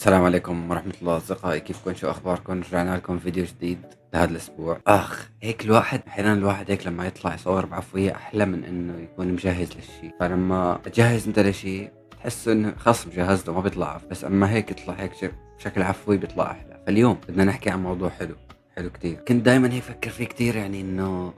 السلام عليكم ورحمة الله أصدقائي، كيفكم؟ شو أخباركم؟ رجعنا لكم فيديو جديد لهذا الأسبوع. هيك الواحد هيك لما يطلع يصور بعفوية أحلى من إنه يكون مجهز للشي. فلما تجهز أنت لشي تحس إنه خلص مجهز له ما بيطلع بس أما هيك يطلع هيك بشكل عفوي بيطلع أحلى. فاليوم بدنا نحكي عن موضوع حلو كتير. كنت دائما هيك فكر فيه كتير، يعني انه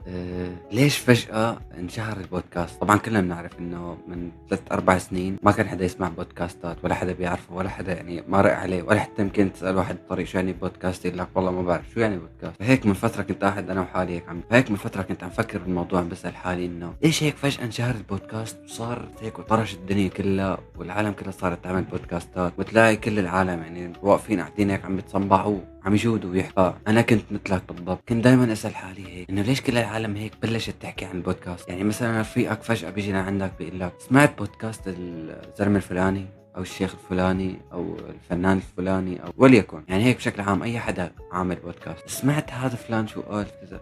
ليش فجأة انشهر البودكاست؟ طبعا كلنا بنعرف انه من 3-4 سنين ما كان حدا يسمع بودكاستات، ولا حدا بيعرفه، ولا حدا يعني ما رأى عليه، ولا حتى يمكن تسأل واحد بالطريق شو يعني بودكاست يقول لك والله ما بعرف شو يعني بودكاست. فهيك من فترة كنت قاعد انا وحالي كنت عم فكر بالموضوع، عم بسأل حالي انه ليش هيك فجأة انشهر البودكاست وصارت هيك وطرش الدنيا كلها، والعالم كلها صارت تعمل بودكاستات، وتلاقي كل العالم يعني واقفين قاعدين هيك عم بيتصنبعوا عم يجودوا ويحكوا. انا كنت مثلك بالضبط، كنت دائما اسال حالي هيك انه ليش كل العالم هيك بلشت تحكي عن البودكاست. يعني مثلا رفيقك فجاه بيجي لعندك بيقول لك سمعت بودكاست الزلمه الفلاني او الشيخ الفلاني او الفنان الفلاني او وليكن، يعني هيك بشكل عام اي حدا عامل بودكاست، سمعت هذا فلان شو قال كذا.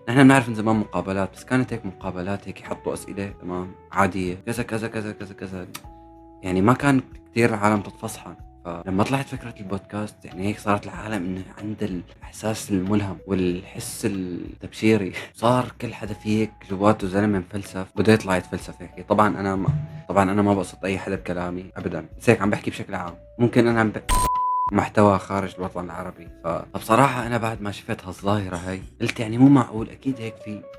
نحن بنعرف من زمان مقابلات، بس كانت هيك مقابلات هيك يحطوا اسئله تمام عاديه كذا كذا كذا كذا كذا، يعني ما كان كثير العالم تتفصحن. فلما طلعت فكرة البودكاست يعني هيك صارت العالم انه عند الاحساس الملهم والحس التبشيري صار كل حدا فيك جواته زلمه مفلسف بده يطلع يتفلسف يحكي. طبعا انا ما بقصد اي حدا بكلامي ابدا، بس هيك عم بحكي بشكل عام. ممكن انا محتوى خارج الوطن العربي. فبصراحة أنا بعد ما شفت هالظاهرة هاي قلت يعني مو معقول، أكيد هيك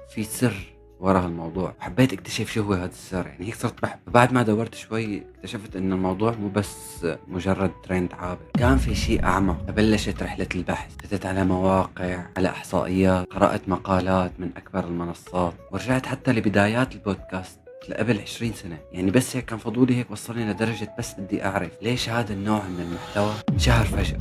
في سر ورا هالموضوع. حبيت اكتشف شو هو هذا السر، يعني هيك صرت بحث. بعد ما دورت شوي اكتشفت ان الموضوع مو بس مجرد ترند عابر، كان في شيء اعمق. فبلشت رحلة البحث، فتت على مواقع، على احصائيات، قرأت مقالات من اكبر المنصات، ورجعت حتى لبدايات البودكاست لقبل 20 سنة. يعني بس هيك كان فضولي هيك وصلني لدرجة بس بدي أعرف ليش هذا النوع من المحتوى انشهر فجأة.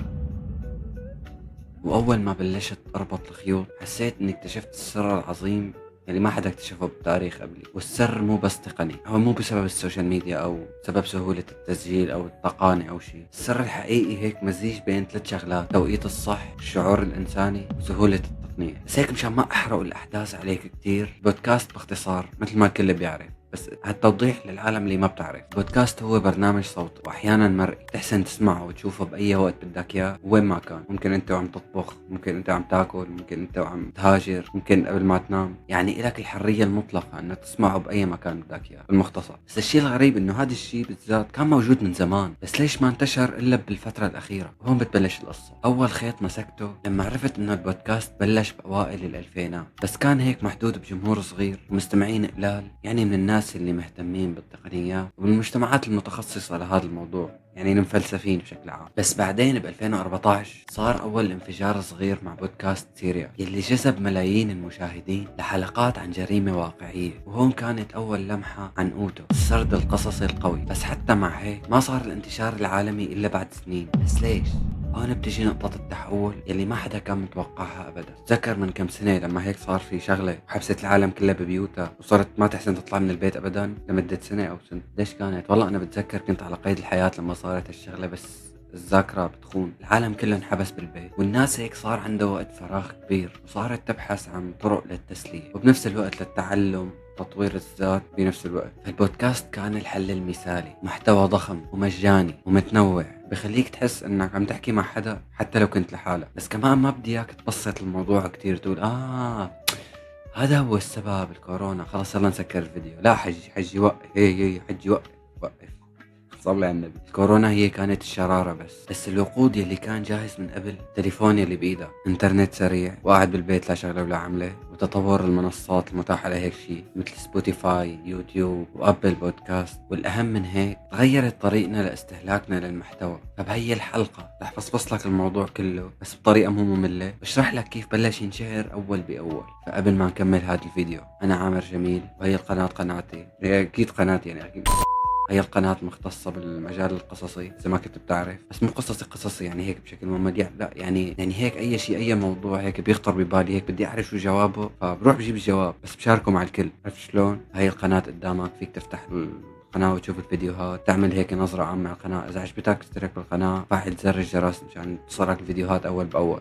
وأول ما بلشت أربط الخيوط حسيت إني اكتشفت السر العظيم اللي ما حدا اكتشفه بالتاريخ قبلي. والسر مو بس تقني، هو مو بسبب السوشيال ميديا أو بسبب سهولة التسجيل أو التقاني أو شيء. السر الحقيقي هيك مزيج بين 3 شغلات: توقيت الصح، الشعور الإنساني، وسهولة التقنية. بس هيك مشان ما أحرق الأحداث عليك كتير، بودكاست باختصار مثل ما الكل بيعرف، بس هالتوضيح للعالم اللي ما بتعرف. بودكاست هو برنامج صوتي واحيانا مرئي، تحسن تسمعه وتشوفه باي وقت بدك اياه وين ما كان. ممكن انت وعم تطبخ، ممكن انت عم تاكل، ممكن انت وعم تهاجر، ممكن قبل ما تنام. يعني لك الحرية المطلقة انك تسمعه باي مكان بدك اياه بالمختصر. بس الشيء الغريب انه هذا الشيء بالذات كان موجود من زمان، بس ليش ما انتشر الا بالفترة الاخيرة؟ هون بتبلش القصة. اول خيط مسكته لما عرفت انه البودكاست بلش باوائل الالفينات، بس كان هيك محدود بجمهور صغير ومستمعين قلال، يعني من الناس اللي مهتمين بالتقنيات وبالمجتمعات المتخصصة لهذا الموضوع، يعني المفلسفين بشكل عام. بس بعدين ب 2014 صار أول انفجار صغير مع بودكاست سيريا، يلي جذب ملايين المشاهدين لحلقات عن جريمة واقعية. وهون كانت أول لمحة عن أوتو، السرد القصصي القوي. بس حتى مع هيك ما صار الانتشار العالمي إلا بعد سنين. بس ليش؟ هون بتجي نقطة التحول يلي ما حدا كان متوقعها أبدا. تذكر من كم سنة لما هيك صار في شغلة وحبست العالم كلها ببيوتها وصارت ما تحسن تطلع من البيت أبدا لمدة سنة أو سنة. ليش كانت؟ والله أنا بتذكر كنت على قيد الحياة لما صارت هالشغلة، بس الذاكرة بتخون. العالم كله انحبس بالبيت، والناس هيك صار عنده وقت فراغ كبير، وصارت تبحث عن طرق للتسلية وبنفس الوقت للتعلم، تطوير الذات بنفس الوقت. البودكاست كان الحل المثالي، محتوى ضخم ومجاني ومتنوع، بخليك تحس انك عم تحكي مع حدا حتى لو كنت لحالك. بس كمان ما بدي اياك تبسط الموضوع كتير تقول هذا هو السبب الكورونا خلص يلا نسكر الفيديو. لا حجي وقف، هي حجي وقف. صلي على النبي. الكورونا هي كانت الشرارة، بس الوقود يلي كان جاهز من قبل. التليفون يلي بإيدك، انترنت سريع، وقاعد بالبيت لا شغلة ولا عملة، وتطور المنصات المتاحة لهيك شيء مثل سبوتيفاي، يوتيوب، وأبل بودكاست. والأهم من هيك تغيرت طريقنا لاستهلاكنا للمحتوى. فبهي الحلقة رح فصفص لك الموضوع كله بس بطريقة مو مملة، بشرح لك كيف بلش ينشهر أول بأول. فقبل ما نكمل هذا الفيديو، أنا عامر جميل، وهي القناة قناتي، هي أكيد قناتي يعني أكيد. هي القناة مختصة بالمجال القصصي زي ما كنت بتعرف، بس مو قصصي يعني هيك بشكل ممل، لا يعني هيك أي شيء، أي موضوع هيك بيخطر ببالي هيك بدي أعرف شو جوابه، فبروح بجيب الجواب بس بشاركه مع الكل. عرفت شلون؟ هاي القناة قدامك، فيك تفتح القناة وتشوف الفيديوهات، تعمل هيك نظرة عامة على القناة. إذا عجبتك اشترك بالقناة، فعل زر الجرس مشان توصلك الفيديوهات أول بأول.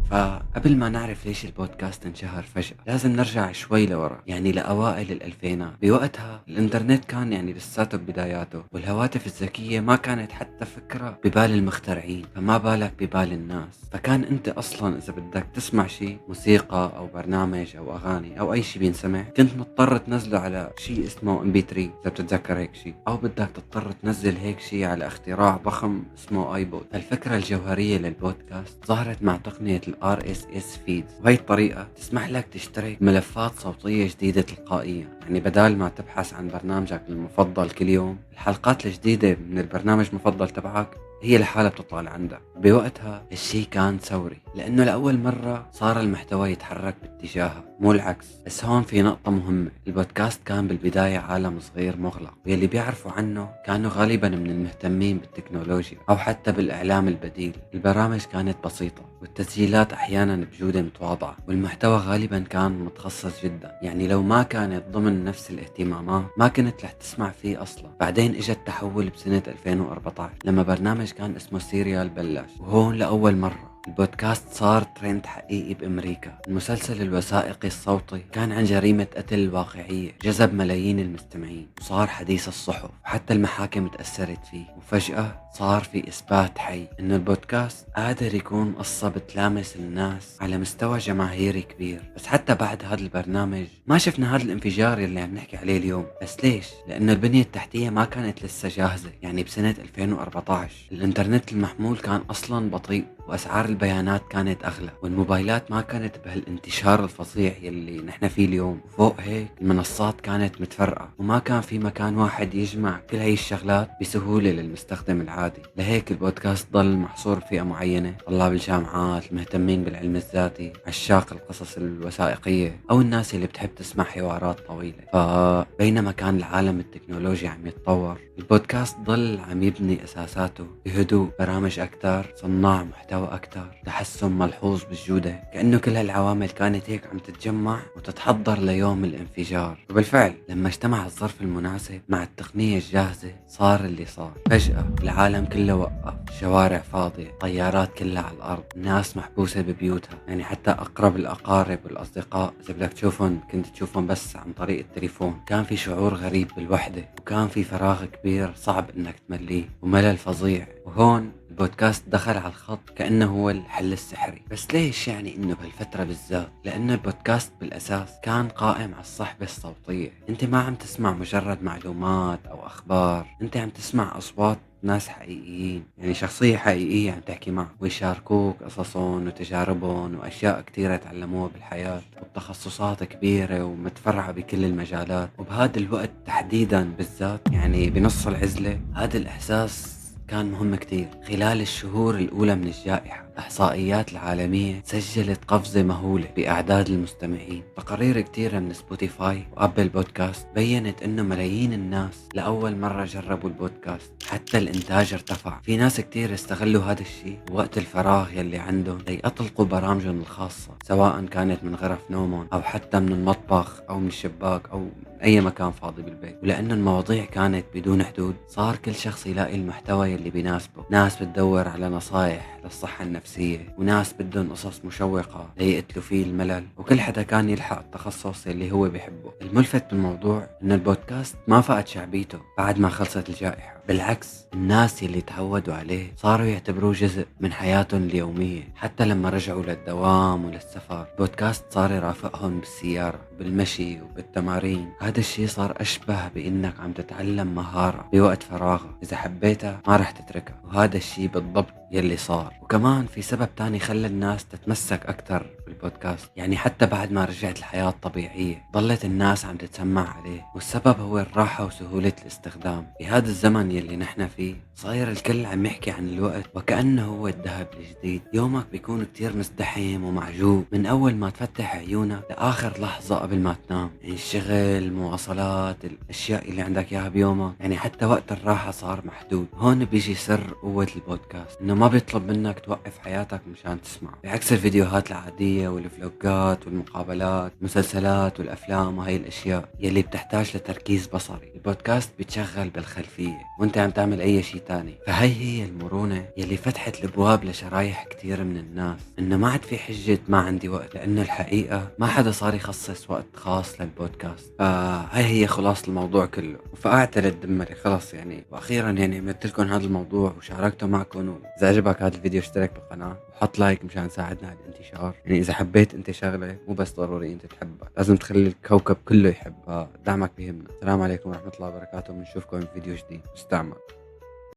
فقبل ما نعرف ليش البودكاست انشهر فجأة لازم نرجع شوي لورا، يعني لأوائل الألفينات. بوقتها الإنترنت كان يعني لساته ببداياته، والهواتف الذكية ما كانت حتى فكرة ببال المخترعين، فما بالك ببال الناس. فكان أنت أصلا إذا بدك تسمع شيء، موسيقى أو برنامج أو أغاني أو أي شيء بينسمع، كنت مضطر تنزله على شيء اسمه MP3 إذا بتتذكر هيك شيء، أو بدك تضطر تنزل هيك شيء على اختراع ضخم اسمه ايبود. الفكرة الجوهرية للبودكاست ظهرت مع تقنية ال RSS feeds، وهي الطريقة تسمح لك تشترك ملفات صوتية جديدة تلقائيا. يعني بدال ما تبحث عن برنامجك المفضل كل يوم، الحلقات الجديدة من البرنامج المفضل تبعك هي لحالها بتطلع لعندك. بوقتها الشي كان ثوري، لأنه لأول مرة صار المحتوى يتحرك باتجاهها مو العكس. بس هون في نقطة مهمة، البودكاست كان بالبداية عالم صغير مغلق، واللي بيعرفوا عنه كانوا غالبا من المهتمين بالتكنولوجيا أو حتى بالإعلام البديل. البرامج كانت بسيطة، والتسجيلات أحيانا بجودة متواضعة، والمحتوى غالبا كان متخصص جدا. يعني لو ما كانت ضمن نفس الاهتمامات ما كنت رح تسمع فيه أصلا. بعدين اجى التحول بسنة 2014 لما برنامج كان اسمه سيريال بلش، وهون لأول مرة البودكاست صار ترند حقيقي بأمريكا. المسلسل الوثائقي الصوتي كان عن جريمة قتل واقعية، جذب ملايين المستمعين، وصار حديث الصحف، وحتى المحاكم تأثرت فيه. وفجأة صار في إثبات حي إنه البودكاست قادر يكون قصة بتلامس الناس على مستوى جماهيري كبير. بس حتى بعد هذا البرنامج ما شفنا هذا الانفجار اللي عم نحكي عليه اليوم. بس ليش؟ لأنه البنية التحتية ما كانت لسه جاهزة. يعني بسنة 2014 الإنترنت المحمول كان أصلا بطيء، وأسعار البيانات كانت أغلى، والموبايلات ما كانت بهالانتشار الفظيع يلي نحن فيه اليوم. فوق هيك المنصات كانت متفرقة، وما كان في مكان واحد يجمع كل هاي الشغلات بسهولة للمستخدم العادي. لهيك البودكاست ضل محصور بفئة معينة، طلاب الجامعات، المهتمين بالعلم الذاتي، عشاق القصص الوثائقية، أو الناس اللي بتحب تسمع حوارات طويلة. فبينما كان العالم التكنولوجي عم يتطور، البودكاست ضل عم يبني أساساته بهدوء، برامج أكتر، صناع محتوى أكتر، تحسن ملحوظ بالجودة. كأنه كل هالعوامل كانت هيك عم تتجمع وتتحضر ليوم الانفجار. وبالفعل لما اجتمع الظرف المناسب مع التقنية الجاهزة صار اللي صار. فجأة العالم كله وقف، شوارع فاضية، طيارات كلها على الأرض، ناس محبوسة ببيوتها. يعني حتى أقرب الأقارب والأصدقاء إذا بدك تشوفهم كنت تشوفهم بس عن طريق التليفون. كان في شعور غريب بالوحدة، وكان في فراغ كبير صعب إنك تمليه، وملل فظيع. وهون البودكاست دخل على الخط كأنه هو الحل السحري. بس ليش يعني انه بهالفترة بالذات؟ لأن البودكاست بالأساس كان قائم على الصحبة الصوتية. انت ما عم تسمع مجرد معلومات أو أخبار، انت عم تسمع أصوات ناس حقيقيين، يعني شخصية حقيقية عم تحكي معه، ويشاركوك قصصهم وتجاربهم وأشياء كتيرة تعلموها بالحياة، وبتخصصات كبيرة ومتفرعة بكل المجالات. وبهذا الوقت تحديدا بالذات، يعني بنص العزلة، هذا الإحساس كان مهم كتير. خلال الشهور الأولى من الجائحة الإحصائيات العالمية سجلت قفزة مهولة بأعداد المستمعين. تقارير كتيرة من سبوتيفاي وأبل بودكاست بيّنت إنه ملايين الناس لأول مرة جربوا البودكاست. حتى الإنتاج ارتفع، في ناس كتير استغلوا هذا الشيء وقت الفراغ يلي عندهم ليطلقوا برامجهم الخاصة، سواء كانت من غرف نومهم أو حتى من المطبخ أو من الشباك أو أي مكان فاضي بالبيت. ولأن المواضيع كانت بدون حدود، صار كل شخص يلاقي المحتوى يلي بيناسبه. ناس بتدور على نصايح للصحة النفسية، وناس بدهم قصص مشوقة ليقتلوا فيه الملل، وكل حدا كان يلحق التخصص اللي هو بيحبه. الملفت بالموضوع إن البودكاست ما فقد شعبيته بعد ما خلصت الجائحة. بالعكس، الناس اللي تعودوا عليه صاروا يعتبروه جزء من حياتهم اليومية. حتى لما رجعوا للدوام وللسفر، بودكاست صار يرافقهم بالسيارة، بالمشي وبالتمارين. هذا الشيء صار أشبه بإنك عم تتعلم مهارة بوقت فراغك، إذا حبيتها ما رح تتركها. وهذا الشيء بالضبط يلي صار. وكمان في سبب تاني خلى الناس تتمسك أكتر بالبودكاست، يعني حتى بعد ما رجعت الحياة الطبيعية ظلت الناس عم تتسمع عليه. والسبب هو الراحة وسهولة الاستخدام. في هذا الزمن يلي نحن فيه صاير الكل عم يحكي عن الوقت وكأنه هو الذهب الجديد. يومك بيكون كتير مزدحم ومعجوب من أول ما تفتح عيونك لآخر لحظة قبل ما تنام. يعني الشغل، المواصلات، الأشياء اللي عندك إياها بيومك، يعني حتى وقت الراحة صار محدود. هون بيجي سر قوة البودكاست، إنه ما بيطلب منك توقف حياتك مشان تسمع، بعكس الفيديوهات العادية والفلوجات والمقابلات المسلسلات والأفلام وهي الأشياء يلي بتحتاج لتركيز بصري. البودكاست بتشغل بالخلفية وانت عم تعمل أي شيء تاني. فهي هي المرونة يلي فتحت الأبواب لشرايح كتير من الناس، إنه ما عاد في حجة ما عندي وقت، لأنه الحقيقة ما حدا صار يخصص وقت خاص للبودكاست. فهي هي خلاص الموضوع كله. فأعترض دمري خلاص يعني. وأخيرا يعني عملت لكم هذا الموضوع وشاركته معكم، وإذا عجبك هذا الفيديو اشترك بالقناة وحط لايك مشان تساعدنا على الانتشار. يعني إذا حبيت أنت شغلة مو بس ضروري أنت تحبها، لازم تخلي الكوكب كله يحبها. دعمك بيهمنا. السلام عليكم ورحمة الله وبركاته، بنشوفكم في فيديو جديد. استعمل.